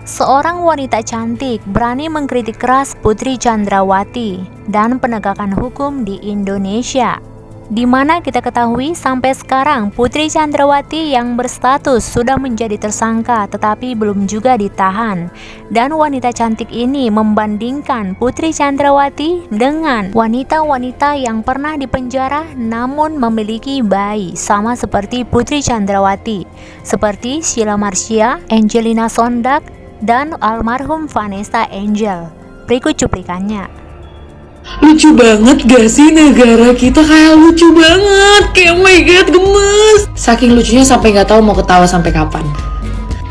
Seorang wanita cantik berani mengkritik keras Putri Chandrawati dan penegakan hukum di Indonesia, di mana kita ketahui sampai sekarang Putri Chandrawati yang berstatus sudah menjadi tersangka tetapi belum juga ditahan. Dan wanita cantik ini membandingkan Putri Chandrawati dengan wanita-wanita yang pernah dipenjara namun memiliki bayi, sama seperti Putri Chandrawati, seperti Sheila Marcia, Angelina Sondak, dan almarhum Vanessa Angel. Berikut cuplikannya. Lucu banget gak sih negara kita, kayak lucu banget, kayak oh my god gemes. Saking lucunya sampai gak tahu mau ketawa sampai kapan.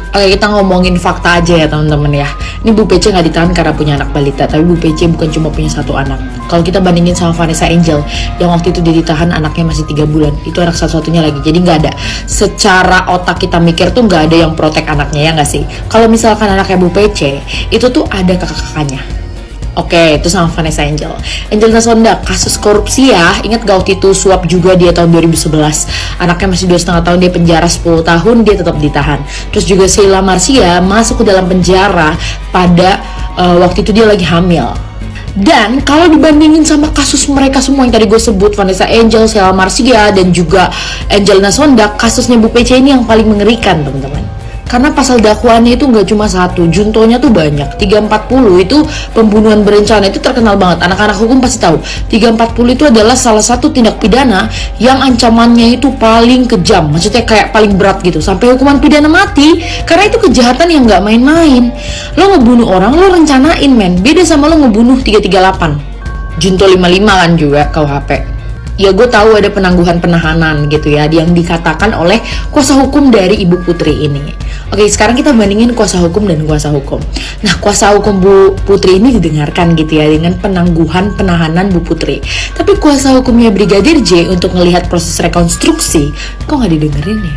Oke, kita ngomongin fakta aja ya teman-teman ya. Ini Bu Pece gak ditahan karena punya anak balita, tapi Bu Pece bukan cuma punya satu anak. Kalau kita bandingin sama Vanessa Angel yang waktu itu dia ditahan anaknya masih 3 bulan, itu anak satu-satunya lagi. Jadi gak ada, secara otak kita mikir tuh gak ada yang protek anaknya, ya gak sih? Kalau misalkan anaknya Bu Pece, itu tuh ada kakak-kakaknya. Oke, itu sama Vanessa Angel. Angelina Sondak, kasus korupsi ya. Ingat gak waktu itu suap juga dia tahun 2011. Anaknya masih 2,5 tahun, dia penjara 10 tahun, dia tetap ditahan. Terus juga Sheila Marcia masuk ke dalam penjara pada waktu itu dia lagi hamil. Dan kalau dibandingin sama kasus mereka semua yang tadi gue sebut, Vanessa Angel, Sheila Marcia, dan juga Angelina Sondak, kasusnya Bu Pece ini yang paling mengerikan teman-teman. Karena pasal dakwaannya itu nggak cuma satu, juntonya tuh banyak. 340 itu pembunuhan berencana, itu terkenal banget. Anak-anak hukum pasti tahu. 340 itu adalah salah satu tindak pidana yang ancamannya itu paling kejam. Maksudnya kayak paling berat gitu, sampai hukuman pidana mati. Karena itu kejahatan yang nggak main-main. Lo ngebunuh orang, lo rencanain men. Beda sama lo ngebunuh 338. Junto 55 kan juga KUHP. Ya gue tahu ada penangguhan penahanan gitu ya, yang dikatakan oleh kuasa hukum dari Ibu Putri ini. Oke, sekarang kita bandingin kuasa hukum dan kuasa hukum. Nah, kuasa hukum Bu Putri ini didengarkan gitu ya dengan penangguhan penahanan Bu Putri. Tapi kuasa hukumnya Brigadir J untuk melihat proses rekonstruksi, kok nggak didengerin ya?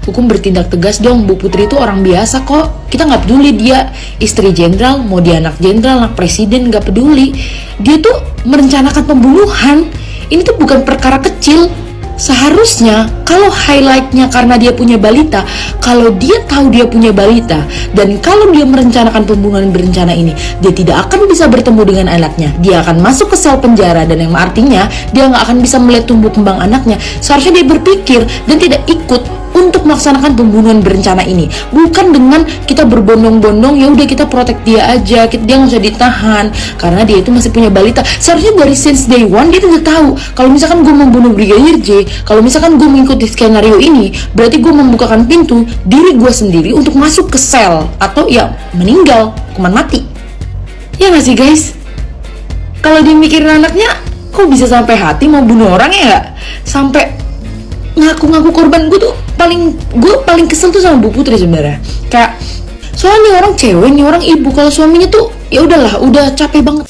Hukum bertindak tegas dong, Bu Putri itu orang biasa kok. Kita nggak peduli dia istri jenderal, mau dia anak jenderal, anak presiden, nggak peduli. Dia tuh merencanakan pembunuhan. Ini tuh bukan perkara kecil. Seharusnya kalau highlightnya karena dia punya balita, kalau dia tahu dia punya balita, dan kalau dia merencanakan pembunuhan berencana ini, dia tidak akan bisa bertemu dengan anaknya. Dia akan masuk ke sel penjara, dan yang artinya dia nggak akan bisa melihat tumbuh kembang anaknya. Seharusnya dia berpikir dan tidak ikut untuk melaksanakan pembunuhan berencana ini, bukan dengan kita berbondong-bondong ya udah kita protek dia aja, dia nggak usah ditahan karena dia itu masih punya balita. Seharusnya dari since day one dia tuh udah tahu kalau misalkan gue membunuh Brigadir J, kalau misalkan gue mengikuti skenario ini, berarti gue membukakan pintu diri gue sendiri untuk masuk ke sel atau ya meninggal, hukuman mati. Ya nggak sih guys? Kalau dia mikirin anaknya, kok bisa sampai hati mau bunuh orang ya nggak? Sampai ngaku-ngaku korban. Gue paling kesel tuh sama Bu Putri sebenarnya. Kayak soalnya orang cewek, nih orang ibu, kalau suaminya tuh ya udahlah, udah capek banget.